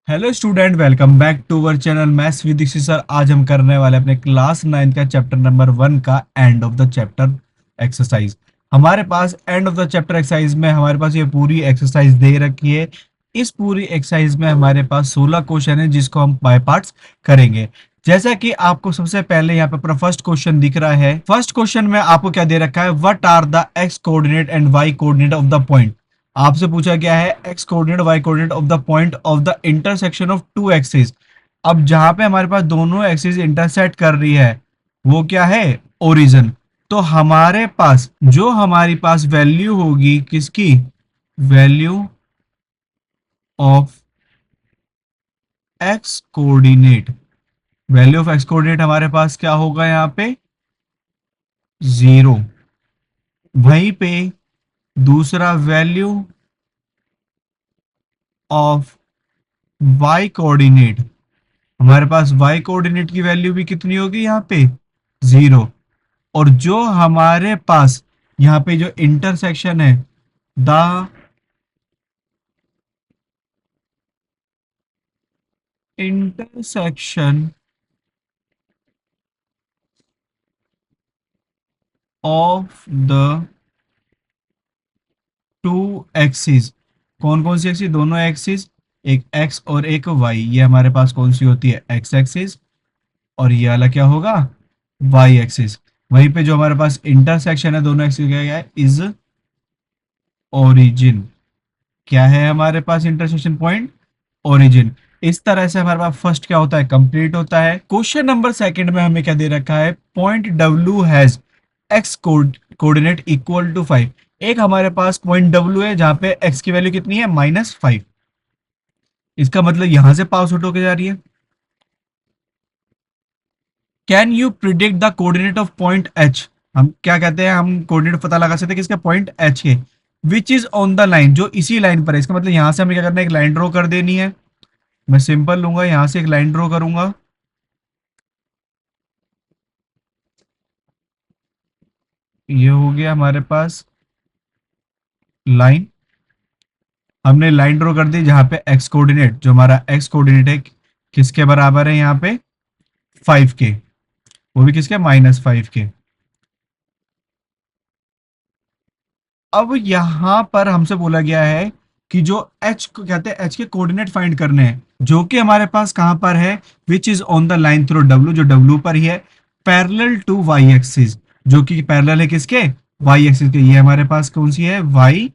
Hello student, welcome back to our channel maths with Dixit sir. आज हम करने वाले अपने क्लास 9 का चैप्टर नंबर 1 का end of the chapter exercise. हमारे पास end of the chapter exercise में हमारे पास ये पूरी एक्सरसाइज दे रखी है। इस पूरी एक्सरसाइज में हमारे पास 16 क्वेश्चन है जिसको हम बाय पार्ट्स करेंगे। जैसा कि आपको सबसे पहले यहाँ पे अपना फर्स्ट क्वेश्चन दिख रहा है। फर्स्ट क्वेश्चन में आपको क्या दे रखा है, what are the X coordinate and Y coordinate of the point. आपसे पूछा गया है X coordinate Y coordinate of the point of the intersection of two axis. अब जहां पे हमारे पास दोनों एक्सिस इंटरसेक्ट कर रही है वो क्या है, ओरिजिन। तो हमारे पास जो हमारी पास वैल्यू होगी किसकी, value of x coordinate, value of x coordinate हमारे पास क्या होगा यहाँ पे, जीरो। वहीं पे दूसरा वैल्यू ऑफ वाई कोऑर्डिनेट, हमारे पास y कोऑर्डिनेट की वैल्यू भी कितनी होगी यहाँ पे, जीरो। और जो हमारे पास यहाँ पे जो इंटरसेक्शन है, the intersection of the two axis, कौन कौन सी एक्सिस, दोनों एक्सिस, एक x और एक y, ये हमारे पास कौन सी होती है, x एक्सिस, और ये वाला क्या होगा, y एक्सिस। वहीं पे जो हमारे पास इंटरसेक्शन है दोनों एक्सिस का, क्या है, इज ओरिजिन। क्या है हमारे पास इंटरसेक्शन पॉइंट, ओरिजिन। इस तरह से हमारे पास फर्स्ट क्या होता है, कंप्लीट होता है। क्वेश्चन नंबर सेकंड में हमें क्या दे रखा है, point W has X coordinate equal to 5। एक हमारे पास पॉइंट डब्ल्यू है जहां पे एक्स की वैल्यू कितनी है, -5। इसका मतलब यहां से पास आउट होकर जा रही है। Can you predict the coordinate of point H. हम क्या कहते हैं, हम कोऑर्डिनेट पता लगा सकते हैं किसके, पॉइंट एच के। Which is on the line, जो इसी लाइन पर है। इसका मतलब यहां से हमें क्या करना है, एक लाइन ड्रॉ कर देनी है। मैं सिंपल लूंगा, यहां से एक लाइन ड्रॉ करूंगा। ये हो गया हमारे पास लाइन। हमने लाइन ड्रॉ कर दी जहां पे एक्स कोऑर्डिनेट, जो हमारा एक्स कोऑर्डिनेट है किसके बराबर है यहाँ पे, 5 के। वो भी किसके, -5 के। अब यहां पर हमसे बोला गया है कि जो एच को कहते हैं, एच के कोऑर्डिनेट फाइंड करने हैं, जो कि हमारे पास कहां पर है, which is on the line through W, जो डब्ल्यू पर ही है, पैरेलल टू वाई एक्सिस, जो कि पैरेलल है किसके, वाई एक्सिस के। ये हमारे पास कौन सी है, वाई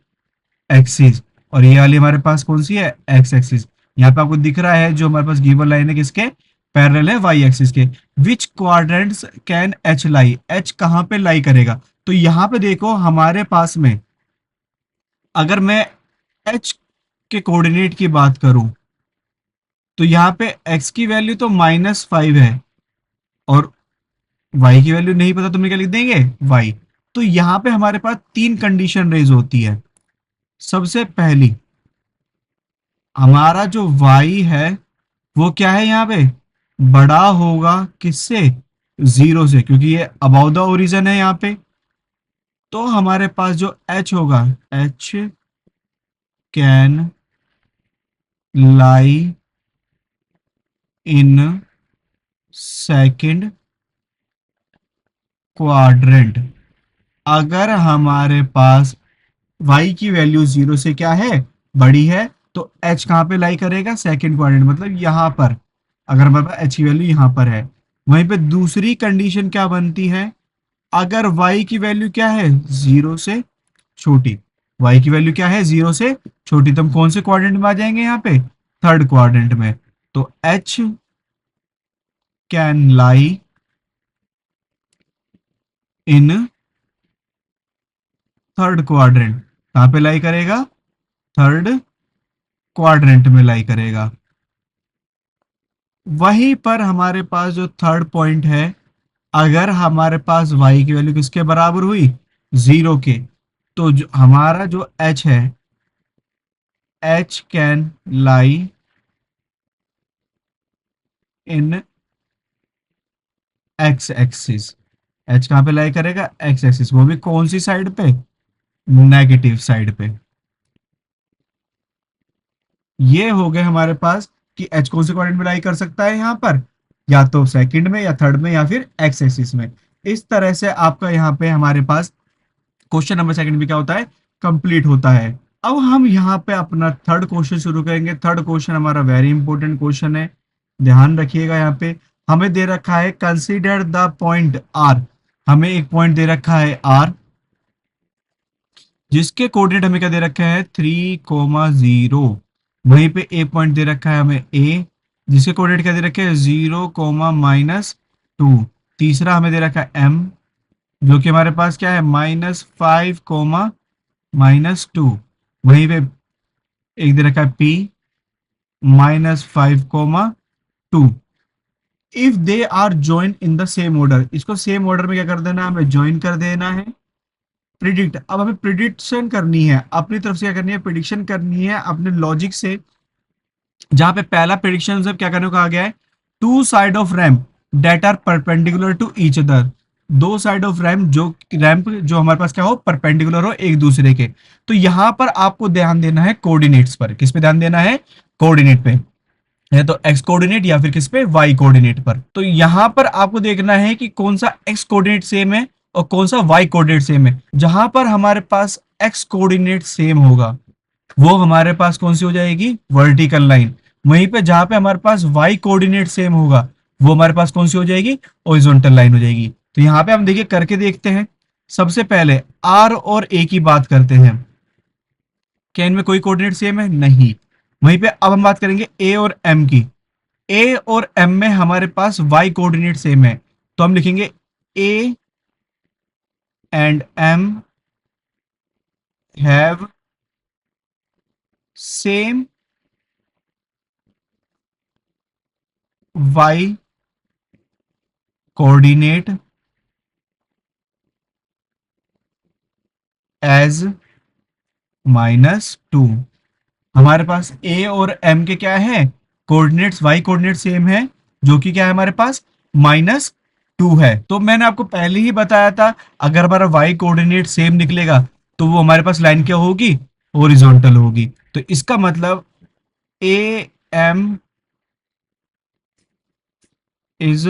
एक्सिस। और ये वाली हमारे पास कौन सी है, एक्स एक्सिस। यहाँ पे आपको दिख रहा है जो हमारे पास गिवन लाइन है किसके, पैरेलल है वाई एक्सिस के। Which quadrants can H lie, H कहाँ पे लाई करेगा। तो यहाँ पे देखो हमारे पास में, अगर मैं एच के कोऑर्डिनेट की बात करूं तो यहाँ पे एक्स की वैल्यू तो -5 है, और वाई की वैल्यू नहीं पता, तो हम क्या लिख देंगे, वाई। तो यहाँ पे हमारे पास तीन कंडीशन रेज होती है। सबसे पहली, हमारा जो y है वो क्या है, यहाँ पे बड़ा होगा किससे, जीरो से, क्योंकि ये अबाउ द ओरिजिन है यहाँ पे। तो हमारे पास जो h होगा, h can lie in second quadrant. अगर हमारे पास y की वैल्यू जीरो से क्या है, बड़ी है, तो h कहाँ पे लाई करेगा, सेकंड क्वाड्रेंट, मतलब यहाँ पर। अगर हमारे पास h की वैल्यू यहाँ पर है, वहीं पे दूसरी कंडीशन क्या बनती है, अगर y की वैल्यू क्या है, जीरो से छोटी। y की वैल्यू क्या है, जीरो से छोटी, तो हम कौन से क्वाड्रेंट में आ जाएंगे, यहाँ पे थर्ड क्वाड्रेंट में। तो h can lie in third quadrant. कहाँ पे लाई करेगा, थर्ड क्वाड्रेंट में लाई करेगा। वहीं पर हमारे पास जो थर्ड पॉइंट है, अगर हमारे पास y की वैल्यू किसके बराबर हुई, जीरो के, तो जो हमारा जो h है, h can lie in x axis. h कहाँ पे लाई करेगा, x एक्सिस, वो भी कौन सी साइड पे, नेगेटिव साइड पे। ये हो गए हमारे पास कि एच कौन से कोऑर्डिनेट में लाई कर सकता है यहाँ पर, या तो सेकंड में या थर्ड में या फिर एक्स एक्सिस में। इस तरह से आपका यहाँ पे हमारे पास क्वेश्चन नंबर सेकंड भी क्या होता है, कंप्लीट होता है। अब हम यहाँ पे अपना थर्ड क्वेश्चन शुरू करेंगे। थर्ड क्वेश्चन हमारा वेरी इंपॉर्टेंट क्वेश्चन है, ध्यान रखिएगा। यहाँ पे हमें दे रखा है कंसीडर द पॉइंट आर, हमें एक पॉइंट दे रखा है आर, जिसके कोऑर्डिनेट हमें क्या दे रखे हैं 3,0। वहीं पे एक पॉइंट दे रखा है हमें ए, जिसके कोऑर्डिनेट क्या दे रखे हैं 0,-2। तीसरा हमें दे रखा है एम, जो कि हमारे पास क्या है -5,-2। वहीं पे एक दे रखा है P -5,2। If they are join in the same order, इसको सेम ऑर्डर में क्या कर देना है, हमें ज्वाइन कर देना है। प्रिडिक्ट, अब हमें प्रिडिक्शन करनी है, अपनी तरफ से क्या करनी है, प्रिडिक्शन करनी है अपने लॉजिक से। जहां पे पहला प्रिडिक्शन से क्या करने को कहा गया है, two side of ramp that are perpendicular to each other. दो साइड ऑफ रैम्प जो हमारे पास क्या हो, परपेंडिकुलर हो एक दूसरे के। तो यहां पर आपको ध्यान देना है कोऑर्डिनेट्स पर। किस पे ध्यान देना है, कोऑर्डिनेट पे, या तो एक्स कोऑर्डिनेट या फिर किस पे, वाई कोऑर्डिनेट पर। तो यहां पर आपको देखना है कि कौन सा एक्स कोऑर्डिनेट सेम है और कौन सा वाई कोऑर्डिनेट सेम है। जहां पर हमारे पास एक्स कोऑर्डिनेट सेम होगा वो हमारे पास कौन सी हो जाएगी, वर्टिकल लाइन। वहीं पे जहां पे हमारे पास वाई कोऑर्डिनेट सेम होगा वो हमारे पास कौन सी हो जाएगी, हॉरिजॉन्टल लाइन हो जाएगी। तो यहाँ पे हम देखिए करके देखते हैं। सबसे पहले आर और ए की बात करते हैं, क्या इनमें कोई कोऑर्डिनेट सेम है, नहीं। वहीं पे अब हम बात करेंगे ए और एम की। ए और एम में हमारे पास वाई कोऑर्डिनेट सेम है, तो हम लिखेंगे A and M have same Y coordinate as -2। हमारे पास ए और एम के क्या है, कोऑर्डिनेट्स, वाई कोऑर्डिनेट सेम है, जो कि क्या है हमारे पास -2 है। तो मैंने आपको पहले ही बताया था, अगर हमारा वाई कोऑर्डिनेट सेम निकलेगा तो वो हमारे पास लाइन क्या होगी, हॉरिजॉन्टल होगी। तो इसका मतलब A M is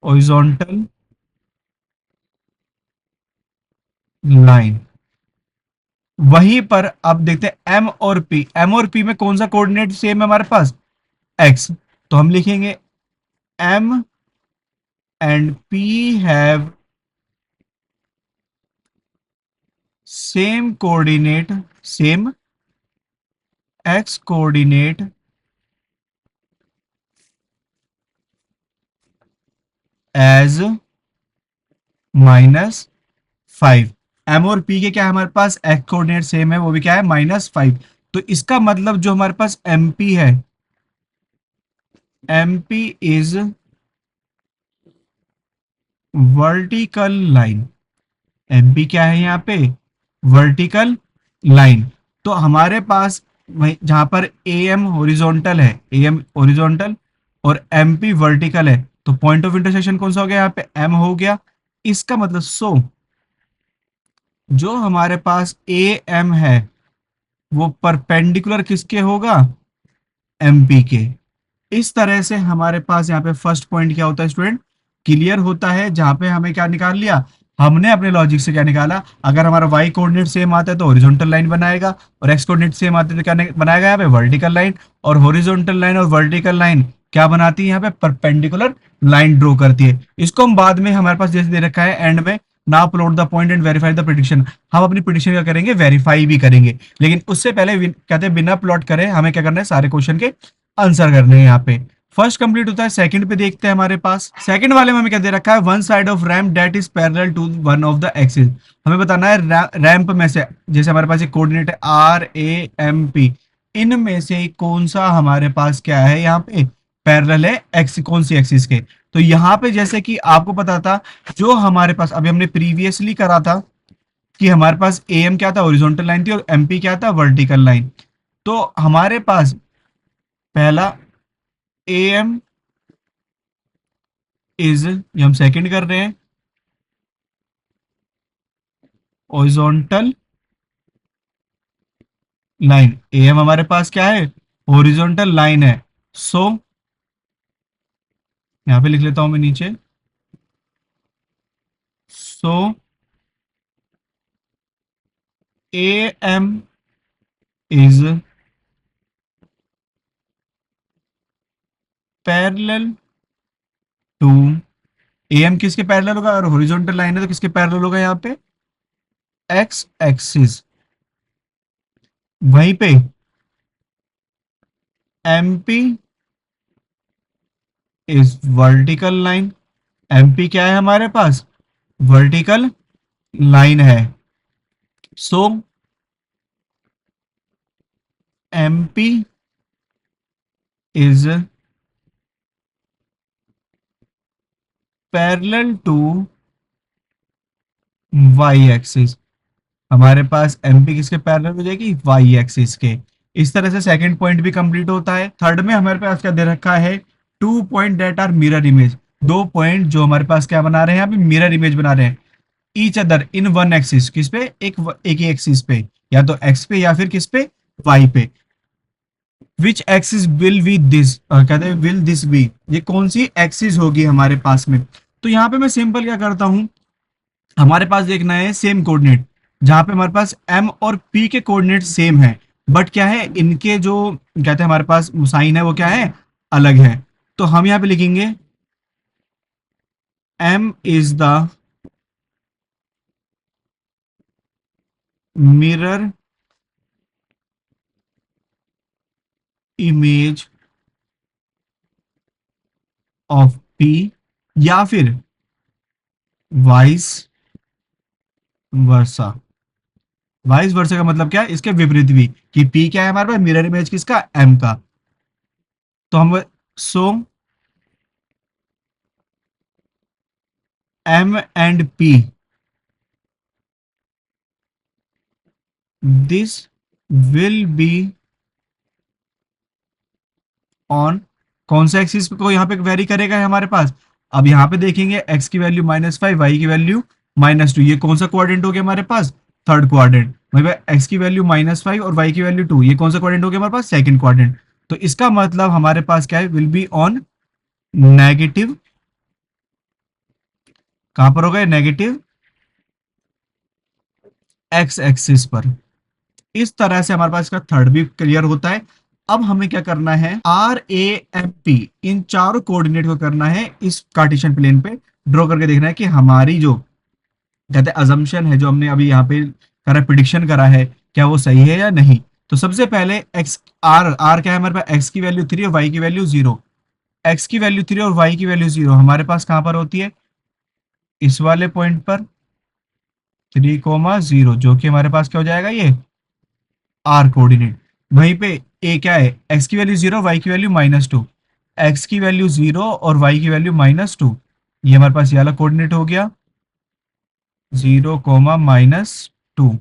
horizontal line. वहीं पर अब देखते हैं एम और पी, एम और पी में कौन सा कोऑर्डिनेट सेम है हमारे पास, एक्स। तो हम लिखेंगे M and P have same coordinate, same X coordinate as -5। M और पी के क्या है हमारे पास, एक्स कोऑर्डिनेट सेम है, वो भी क्या है -5। तो इसका मतलब जो हमारे पास एमपी है, MP is vertical line. MP क्या है यहाँ पे, वर्टिकल लाइन। तो हमारे पास जहां पर ए एम हॉरिजॉन्टल है, ए एम हॉरिजॉन्टल और एम पी वर्टिकल है, तो पॉइंट ऑफ इंटरसेक्शन कौन सा हो गया, यहाँ पे एम हो गया। इसका मतलब जो हमारे पास ए एम है वो परपेंडिकुलर किसके होगा, एमपी के। इस तरह से हमारे पास यहाँ पे फर्स्ट पॉइंट क्या होता है स्टूडेंट, क्लियर होता है। जहां पे हमें क्या निकाल लिया, हमने अपने लॉजिक से क्या निकाला, अगर हमारा वाई कोऑर्डिनेट सेम आता है तो हॉरिजॉन्टल लाइन बनाएगा, और एक्स कोऑर्डिनेट सेम आते हैं तो क्या बनाएगा यहाँ पे, वर्टिकल लाइन। और हॉरिजॉन्टल लाइन और वर्टिकल लाइन क्या बनाती है, यहाँ पे परपेंडिकुलर लाइन ड्रॉ करती है। इसको हम बाद में, हमारे पास जैसे दे रखा है एंड में, now plot the point and verify the prediction, हम अपनी प्रेडिक्शन क्या करेंगे, वेरीफाई भी करेंगे। लेकिन उससे पहले कहते हैं बिना प्लॉट करे हमें क्या करना है, सारे क्वेश्चन के आंसर करने हैं। यहाँ पे फर्स्ट कंप्लीट होता है, सेकंड पे देखते हैं। हमारे पास सेकंड वाले में हमें क्या दे रखा है, one side of ramp that is parallel to one of the axis. हमें बताना है रैम्प में से, जैसे हमारे पास एक कोऑर्डिनेट है आर ए एम पी, इनमें से कौन सा हमारे पास क्या है यहाँ पे, पैरेलल है एक्स, कौन सी एक्सिस के। तो यहाँ पे जैसे कि आपको पता था, जो हमारे पास अभी हमने प्रीवियसली करा था कि हमारे पास ए एम क्या था, हॉरिजॉन्टल लाइन थी, और एमपी क्या था, वर्टिकल लाइन। तो हमारे पास पहला ए एम इज, ये हम सेकंड कर रहे हैं, हॉरिजॉन्टल लाइन। ए एम हमारे पास क्या है, हॉरिजॉन्टल लाइन है। सो यहाँ पे लिख लेता हूं मैं नीचे। So A M is parallel to, A M किसके पैरेलल होगा, और हॉरिजॉन्टल लाइन है तो किसके पैरेलल होगा यहाँ पे, एक्स एक्सिस। वहीं पे M P is vertical line. MP क्या है हमारे पास, वर्टिकल लाइन है। So MP is parallel to Y axis. हमारे पास एमपी किसके पैरेलल हो जाएगी, वाई एक्सिस के। इस तरह से सेकंड पॉइंट भी कंप्लीट होता है। थर्ड में हमारे पास क्या दे रखा है, 2 point that are mirror image. 2 point जो हमारे पास क्या बना रहे हैं, यहाँ पे मिरर इमेज बना रहे हैं each other in one axis. किस पे, एक ही एक्सिस पे, या तो एक्स पे या फिर किस पे, वाई पे। Which axis will be this, कहते हैं विल दिस बी, ये कौन सी एक्सिस होगी हमारे पास में। तो यहाँ पे मैं सिंपल क्या करता हूँ, हमारे पास देखना है सेम कोऑर्डिनेट, जहां पे हमारे पास एम और पी के कोऑर्डिनेट सेम है, बट क्या है इनके जो कहते हैं हमारे पास साइन है वो क्या है, अलग है। तो हम यहाँ पे लिखेंगे M is the mirror image of P, या फिर वाइस वर्सा। वाइस वर्सा का मतलब क्या है, इसके विपरीत भी, कि पी क्या है हमारे पास, मिरर इमेज किसका, एम का। तो हम so M and P, this will be on कौन सा एक्सिस को यहाँ पे वेरी करेगा हमारे पास। अब यहाँ पे देखेंगे एक्स की वैल्यू -5, वाई की वैल्यू -2, ये कौन सा क्वाड्रेंट हो गया हमारे पास, थर्ड क्वाड्रेंट। वहीं पे एक्स की वैल्यू -5 और वाई की वैल्यू 2, ये कौन सा क्वाड्रेंट हो गया हमारे पास, सेकंड क्वाड्रेंट। तो इसका मतलब हमारे पास क्या है, विल बी ऑन नेगेटिव, कहां पर होगा, नेगेटिव एक्स एक्सिस पर। इस तरह से हमारे पास इसका थर्ड भी क्लियर होता है। अब हमें क्या करना है, आर ए एम पी, इन चारों कोऑर्डिनेट को करना है इस कार्टेशियन प्लेन पे ड्रॉ करके देखना है कि हमारी जो कहते हैं अजम्पशन है, जो हमने अभी यहाँ पे करा, प्रिडिक्शन करा है, क्या वो सही है या नहीं। तो सबसे पहले एक्स, आर आर क्या है हमारे पास, एक्स की वैल्यू 3 और वाई की वैल्यू 0। एक्स की वैल्यू 3 और वाई की वैल्यू 0 हमारे पास कहां पर होती है, इस वाले पॉइंट पर 3,0, जो कि हमारे पास क्या हो जाएगा, ये आर कोऑर्डिनेट। वहीं पे ए क्या है, एक्स की वैल्यू 0, वाई की वैल्यू -2। एक्स की वैल्यू 0 और वाई की वैल्यू -2, ये हमारे पास ये वाला कोऑर्डिनेट हो गया, 0, -2।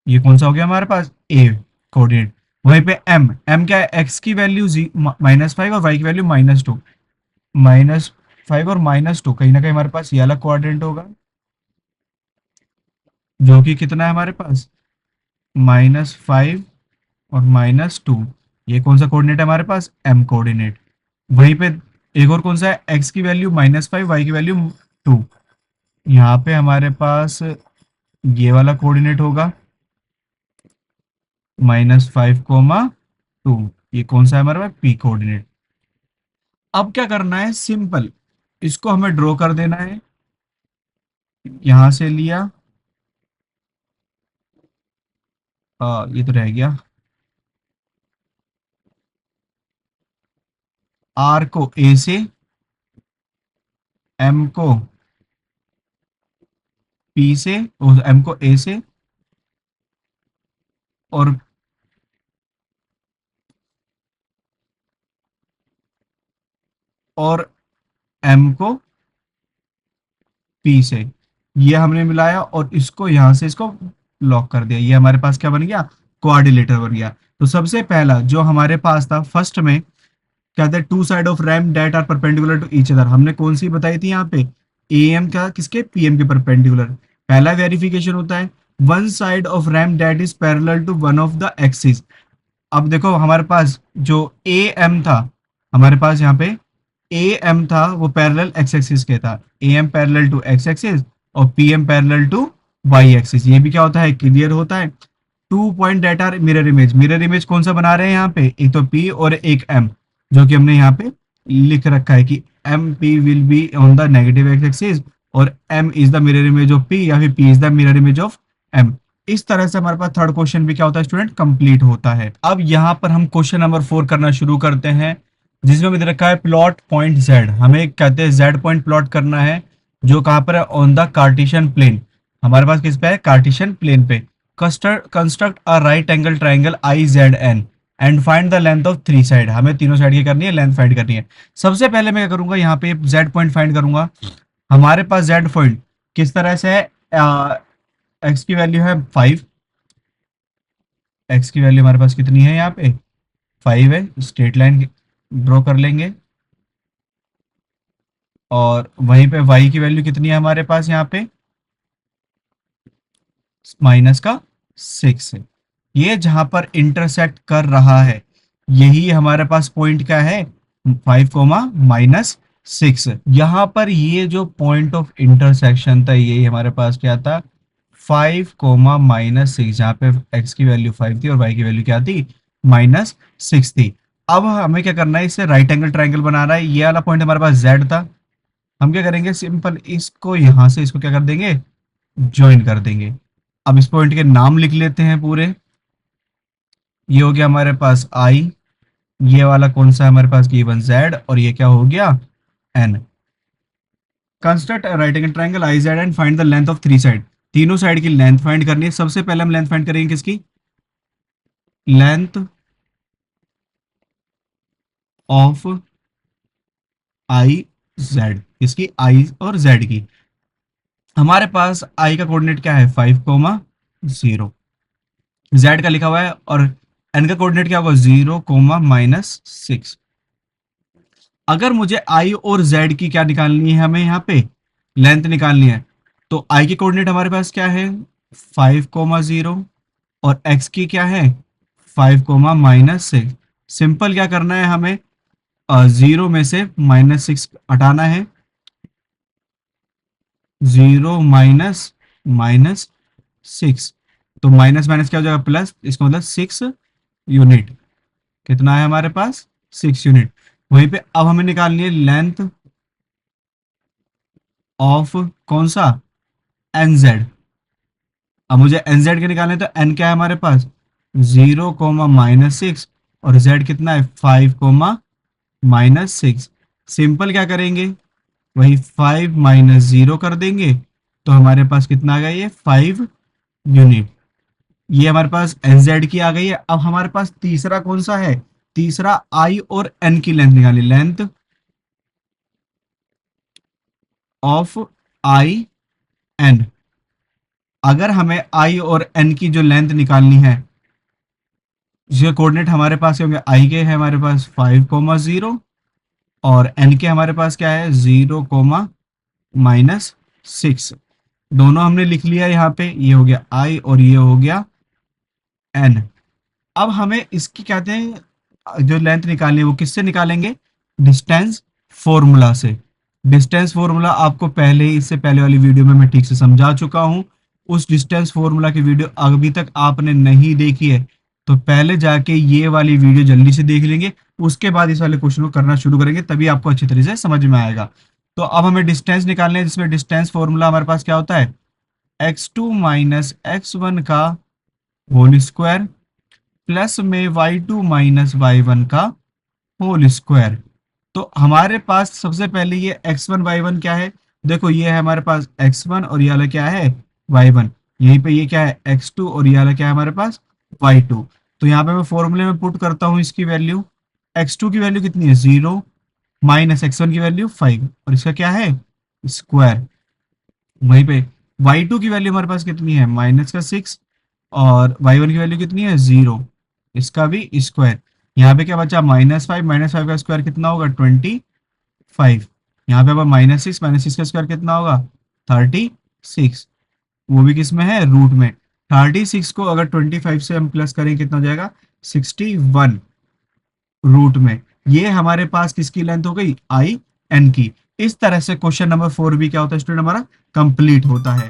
ये कौन सा हो गया हमारे पास, ए कोऑर्डिनेट। वहीं पे एम, एम क्या है, एक्स की वैल्यू -5 और वाई की वैल्यू -2। -5 और -2 कहीं ना कहीं हमारे पास ये वाला कोऑर्डिनेट होगा, जो कि कितना है हमारे पास, -5 और -2। ये कौन सा कोऑर्डिनेट है हमारे पास, एम कोऑर्डिनेट। वहीं पे एक और कौन सा है, एक्स की वैल्यू -5, वाई की वैल्यू 2। यहाँ पे हमारे पास ये वाला कोऑर्डिनेट होगा, -5, 2। ये कौन सा है हमारे पास, पी कोऑर्डिनेट। अब क्या करना है, सिंपल इसको हमें ड्रॉ कर देना है। यहां से लिया, ये तो रह गया, आर को ए से, एम को पी से, एम को ए से, और एम को पी से, ये हमने मिलाया और इसको यहां से इसको लॉक कर दिया। ये हमारे पास क्या बन गया, क्वाड्रिलेटर बन गया। तो सबसे पहला जो हमारे पास था फर्स्ट में, क्या था, two side of ramp that are perpendicular to each other, हमने कौन सी बताई थी यहाँ पे, ए एम का किसके, पी एम के परपेंडिकुलर। पहला वेरिफिकेशन होता है one side of ramp that is parallel to one of the axis. अब देखो हमारे पास जो ए एम था, हमारे पास यहाँ पे ए एम था वो पैरेलल एक्स एक्सिस के था, A M parallel to X axis और P M parallel to Y axis. ये भी क्या होता है, क्लियर होता है। 2 point data mirror image, mirror image कौन सा बना रहे हैं यहाँ पे, एक तो पी और एक एम, जो कि हमने यहाँ पे लिख रखा है कि M P will be on the negative X axis और M is the mirror image of P, या फिर P is the mirror image of M. इस तरह से हमारे पास थर्ड क्वेश्चन भी क्या होता है स्टूडेंट, कंप्लीट होता है। अब यहाँ पर हम क्वेश्चन नंबर 4 करना शुरू करते हैं, जिसमें हमें दे रखा है प्लॉट पॉइंट जेड। हमें कहते हैं जेड पॉइंट प्लॉट करना है, जो कहाँ पर है, ऑन द कार्टेशियन प्लेन। हमारे पास किस पे है, कार्टेशियन प्लेन पे। Construct a right angle triangle I Z N and find the length of 3 side. हमें तीनों साइड की करनी है, लेंथ फाइंड करनी है। सबसे पहले मैं क्या करूंगा, यहाँ पे जेड पॉइंट फाइंड करूंगा। हमारे पास जेड पॉइंट किस तरह से है, एक्स की वैल्यू है 5, एक्स की वैल्यू हमारे पास कितनी है यहाँ पे 5 है। स्ट्रेट लाइन ड्रॉ कर लेंगे और वहीं पे वाई की वैल्यू कितनी है हमारे पास यहाँ पे -6 है। ये जहां पर इंटरसेक्ट कर रहा है, यही हमारे पास पॉइंट क्या है, 5, यहाँ पर ये जो पॉइंट ऑफ इंटरसेक्शन था, यही हमारे पास क्या था, 5, -6, जहाँ पे एक्स की वैल्यू 5 थी और वाई की वैल्यू क्या थी, -6 थी। अब हमें क्या करना है, इससे राइट एंगल ट्राइंगल बनाना है। ये वाला पॉइंट हमारे पास जेड था, हम क्या करेंगे, सिंपल इसको यहां से इसको क्या कर देंगे, ज्वाइन कर देंगे। अब इस पॉइंट के नाम लिख लेते हैं पूरे। ये हो गया हमारे पास आई, ये वाला कौन सा है हमारे पास, गिवन जेड, और ये क्या हो गया, N. Construct right angle triangle I Z and find the length of 3 side. तीनों साइड की लेंथ फाइंड करनी है। सबसे पहले हम लेंथ फाइंड करेंगे किसकी, लेंथ ऑफ आई जेड, किसकी, आई और जेड की। हमारे पास आई का कोऑर्डिनेट क्या है, 5, 0, जेड का लिखा हुआ है, और एन का कोऑर्डिनेट क्या होगा, 0, -6। अगर मुझे आई और जेड की क्या निकालनी है, हमें यहाँ पे लेंथ निकालनी है, तो आई की कोऑर्डिनेट हमारे पास क्या है, 5, 0, और एक्स की क्या है, 5, -6। सिंपल क्या करना है हमें, 0 में से -6 हटाना है। 0 -6, तो माइनस माइनस क्या हो जाएगा, प्लस, इसका मतलब 6 यूनिट। कितना है हमारे पास, 6 यूनिट। वहीं पे अब हमें निकालनी है लेंथ ऑफ कौन सा, एन जेड। अब मुझे एन जेड के निकालने, तो एन क्या है हमारे पास, 0, -6, और जेड कितना है, 5, -6। सिंपल क्या करेंगे, वही 5 - 0 कर देंगे, तो हमारे पास कितना आ गया, ये 5 यूनिट। ये हमारे पास एन जेड की आ गई है। अब हमारे पास तीसरा कौन सा है, तीसरा आई और एन की लेंथ निकाली, लेंथ ऑफ आई एन। अगर हमें आई और एन की जो लेंथ निकालनी है, जिसके कोऑर्डिनेट हमारे पास होंगे, आई के है हमारे पास 5, 0, और एन के हमारे पास क्या है, 0, -6। दोनों हमने लिख लिया यहाँ पे, ये हो गया आई और ये हो गया एन। अब हमें इसकी कहते हैं जो लेंथ निकालनी है, वो किससे निकालेंगे, डिस्टेंस फॉर्मूला से। डिस्टेंस फॉर्मूला आपको पहले ही, इससे पहले वाली वीडियो में मैं ठीक से समझा चुका हूं। उस डिस्टेंस फॉर्मूला की वीडियो अभी तक आपने नहीं देखी है, तो पहले जाके ये वाली वीडियो जल्दी से देख लेंगे, उसके बाद इस वाले क्वेश्चन को करना शुरू करेंगे, तभी आपको अच्छी तरह से समझ में आएगा। तो अब हमें डिस्टेंस निकालने हैं, जिसमें डिस्टेंस फॉर्मूला हमारे पास क्या होता है, x2 - x1 का होल स्क्वायर प्लस में y2 - y1 का होल स्क्वायर। तो हमारे पास सबसे पहले ये x1 y1 क्या है, देखो ये है हमारे पास x1 और ये वाला क्या है, y1। यहीं पे ये क्या है, x2 और ये वाला क्या है हमारे पास, y2। तो यहाँ पे मैं फॉर्मूले में पुट करता हूँ इसकी वैल्यू। x2 की वैल्यू कितनी है, 0, -x1 की वैल्यू 5, और इसका क्या है, स्क्वायर। वहीं पे y2 की वैल्यू हमारे पास कितनी है, -6, और y1 की वैल्यू कितनी है, 0, इसका भी स्क्वायर। यहाँ पे क्या बचा, -5, -5 का स्क्वायर कितना होगा, 25। यहाँ पे अब -6, -6 का स्क्वायर कितना होगा, 36। वो भी किस में है, रूट में। 36 को अगर 25 से हम प्लस करें कितना हो जाएगा, 61 रूट में। ये हमारे पास किसकी लेंथ हो गई, आई एन की। इस तरह से क्वेश्चन नंबर 4 भी क्या होता है स्टूडेंट, हमारा कंप्लीट होता है।